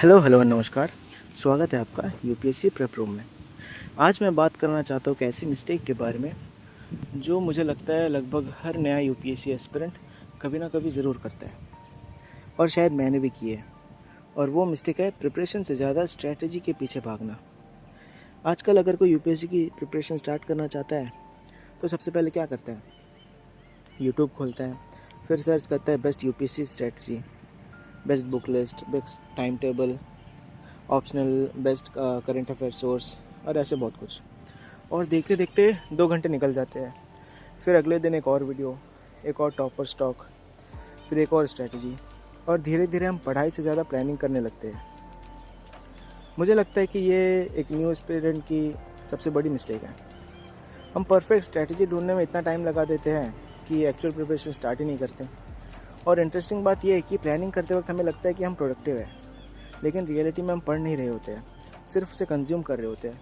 Hello hello नमस्कार। स्वागत है आपका यूपीएससी प्रेप रूम में। आज मैं बात करना चाहता हूँ एक ऐसी मिस्टेक के बारे में जो मुझे लगता है लगभग हर नया यूपीएससी एस्पिरेंट कभी ना कभी ज़रूर करता है, और शायद मैंने भी की है। और वो मिस्टेक है प्रिपरेशन से ज़्यादा स्ट्रैटेजी के पीछे भागना। आजकल अगर कोई यूपीएससी की प्रिपरेशन स्टार्ट करना चाहता है तो सबसे पहले क्या करता है, यूट्यूब खोलता है, फिर सर्च करता है best UPSC strategy, best book list, best time table, optional, best current affair source और ऐसे बहुत कुछ। और देखते देखते 2 घंटे निकल जाते हैं। फिर अगले दिन एक और वीडियो, एक और टॉपर स्टॉक, फिर एक और स्ट्रैटेजी, और धीरे धीरे हम पढ़ाई से ज़्यादा प्लानिंग करने लगते हैं। मुझे लगता है कि ये एक न्यू एस्पिरेंट की सबसे बड़ी मिस्टेक है। हम परफेक्ट स्ट्रैटेजी ढूंढने में इतना टाइम लगा देते हैं कि एक्चुअल प्रिपरेशन स्टार्ट ही नहीं करते। और इंटरेस्टिंग बात यह है कि प्लानिंग करते वक्त हमें लगता है कि हम प्रोडक्टिव है, लेकिन रियलिटी में हम पढ़ नहीं रहे होते हैं, सिर्फ उसे कंज्यूम कर रहे होते हैं।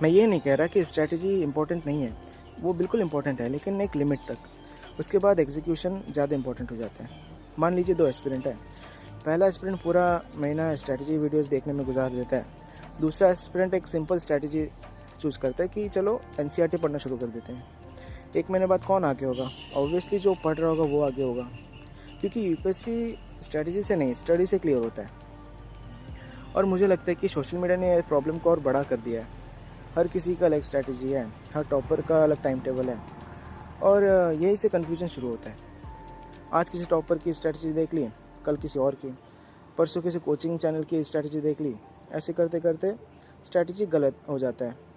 मैं ये नहीं कह रहा कि स्ट्रैटेजी इंपॉर्टेंट नहीं है, वो बिल्कुल इंपॉर्टेंट है, लेकिन एक लिमिट तक। उसके बाद एग्जीक्यूशन ज़्यादा इंपॉर्टेंट हो जाता है। मान लीजिए 2 एस्पिरेंट है। पहला एस्पिरेंट पूरा महीना स्ट्रैटेजी वीडियोस देखने में गुजार देता है। दूसरा एस्पिरेंट एक सिंपल स्ट्रैटेजी चूज़ करता है कि चलो एनसीईआरटी पढ़ना शुरू कर देते हैं। एक महीने बाद कौन आगे होगा? ऑब्वियसली जो पढ़ रहा होगा वो आगे होगा, क्योंकि यूपीएससी स्ट्रैटेजी से नहीं, स्टडी से क्लियर होता है। और मुझे लगता है कि सोशल मीडिया ने इस प्रॉब्लम को और बड़ा कर दिया है। हर किसी का अलग स्ट्रैटेजी है, हर टॉपर का अलग टाइम टेबल है, और यही से कन्फ्यूजन शुरू होता है। आज किसी टॉपर की स्ट्रैटेजी देख ली, कल किसी और की, परसों किसी कोचिंग चैनल की स्ट्रैटेजी देख ली। ऐसे करते करते स्ट्रैटेजी गलत हो जाता है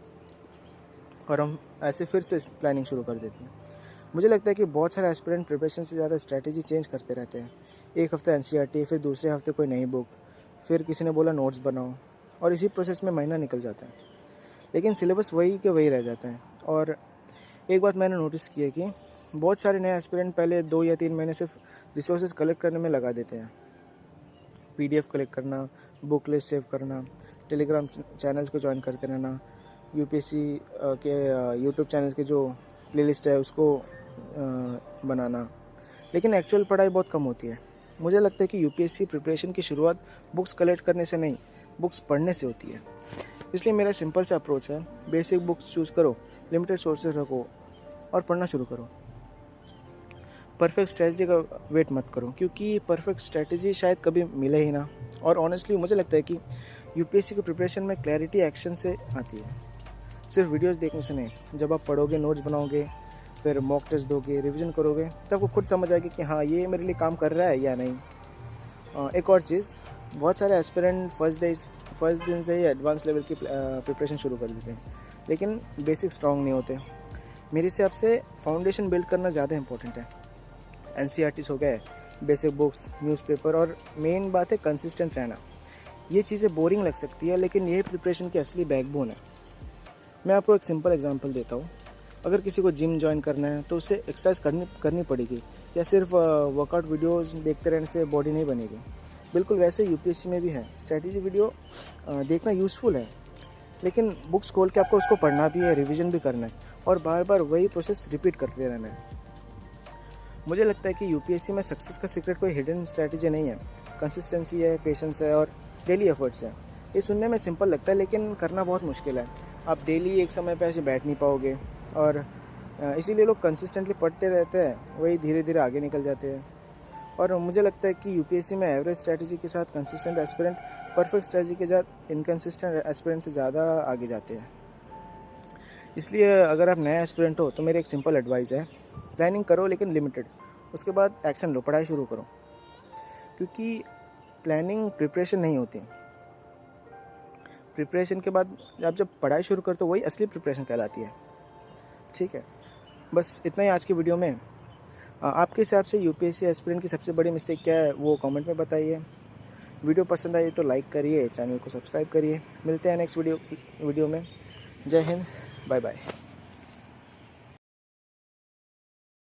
और हम ऐसे फिर से प्लानिंग शुरू कर देते हैं। मुझे लगता है कि बहुत सारे एस्पिरेंट प्रिपरेशन से ज़्यादा स्ट्रैटेजी चेंज करते रहते हैं। एक हफ्ते एनसीईआरटी, फिर दूसरे हफ्ते कोई नई बुक, फिर किसी ने बोला नोट्स बनाओ, और इसी प्रोसेस में महीना निकल जाता है, लेकिन सिलेबस वही के वही रह जाता है। और एक बात मैंने नोटिस की है कि बहुत सारे नए एस्पिरेंट पहले 2 या 3 महीने सिर्फ रिसोर्सेज कलेक्ट करने में लगा देते हैं। पीडीएफ कलेक्ट करना, बुक लिस्ट सेव करना, टेलीग्राम चैनल्स को ज्वाइन करते रहना, यूपीएससी के यूट्यूब चैनल्स के जो प्लेलिस्ट है उसको बनाना, लेकिन एक्चुअल पढ़ाई बहुत कम होती है। मुझे लगता है कि यूपीएससी प्रिपरेशन की शुरुआत बुक्स कलेक्ट करने से नहीं, बुक्स पढ़ने से होती है। इसलिए मेरा सिंपल सा अप्रोच है, बेसिक बुक्स चूज़ करो, लिमिटेड सोर्सेज रखो और पढ़ना शुरू करो। परफेक्ट स्ट्रैटेजी का वेट मत करो, क्योंकि परफेक्ट स्ट्रैटेजी शायद कभी मिले ही ना। और ऑनेस्टली मुझे लगता है कि यूपीएससी की प्रिपरेशन में क्लैरिटी एक्शन से आती है, सिर्फ वीडियोस देखने से नहीं। जब आप पढ़ोगे, नोट्स बनाओगे, फिर मॉक टेस्ट दोगे, रिवीजन करोगे, तब आपको खुद समझ आएगी कि हाँ ये मेरे लिए काम कर रहा है या नहीं। एक और चीज़, बहुत सारे एस्पिरेंट फर्स्ट दिन से ही एडवांस लेवल की प्रिपरेशन शुरू कर देते हैं, लेकिन बेसिक स्ट्रॉन्ग नहीं होते। मेरे हिसाब से फाउंडेशन बिल्ड करना ज़्यादा इंपॉर्टेंट है। एनसीईआरटीज़ हो गए, बेसिक बुक्स, न्यूज़पेपर, और मेन बात है कंसिस्टेंट रहना। ये चीज़ें बोरिंग लग सकती है, लेकिन यही प्रिपरेशन की असली बैकबोन है। मैं आपको एक सिंपल एग्जांपल देता हूँ। अगर किसी को जिम ज्वाइन करना है तो उसे एक्सरसाइज करनी पड़ेगी, या सिर्फ वर्कआउट वीडियोस देखते रहने से बॉडी नहीं बनेगी। बिल्कुल वैसे यूपीएससी में भी है। स्ट्रैटेजी वीडियो देखना यूज़फुल है, लेकिन बुक्स खोल के आपको उसको पढ़ना भी है, रिवीजन भी करना है, और बार बार वही प्रोसेस रिपीट करते रहना है। मुझे लगता है कि यूपीएससी में सक्सेस का सीक्रेट कोई हिडन स्ट्रैटेजी नहीं है, कंसिस्टेंसी है, पेशेंस है और डेली एफर्ट्स है। ये सुनने में सिंपल लगता है, लेकिन करना बहुत मुश्किल है। आप डेली एक समय पे ऐसे बैठ नहीं पाओगे, और इसीलिए लोग कंसिस्टेंटली पढ़ते रहते हैं, वही धीरे धीरे आगे निकल जाते हैं। और मुझे लगता है कि यूपीएससी में एवरेज स्ट्रैटेजी के साथ कंसिस्टेंट एस्पिरेंट परफेक्ट स्ट्रैटेजी के साथ इनकंसिस्टेंट एस्पिरेंट से ज़्यादा आगे जाते हैं। इसलिए अगर आप नया एस्पिरेंट हो तो मेरी एक सिंपल एडवाइस है, प्लानिंग करो लेकिन लिमिटेड। उसके बाद एक्शन लो, पढ़ाई शुरू करो, क्योंकि प्लानिंग प्रिपरेशन नहीं होती। प्रिपरेशन के बाद आप जब पढ़ाई शुरू करते हो वही असली प्रिपरेशन कहलाती है। ठीक है, बस इतना ही आज की वीडियो में। आपके हिसाब से यूपीएससी एस्पिरेंट की सबसे बड़ी मिस्टेक क्या है वो कमेंट में बताइए। वीडियो पसंद आई तो लाइक करिए, चैनल को सब्सक्राइब करिए। मिलते हैं नेक्स्ट वीडियो में। जय हिंद, बाय बाय।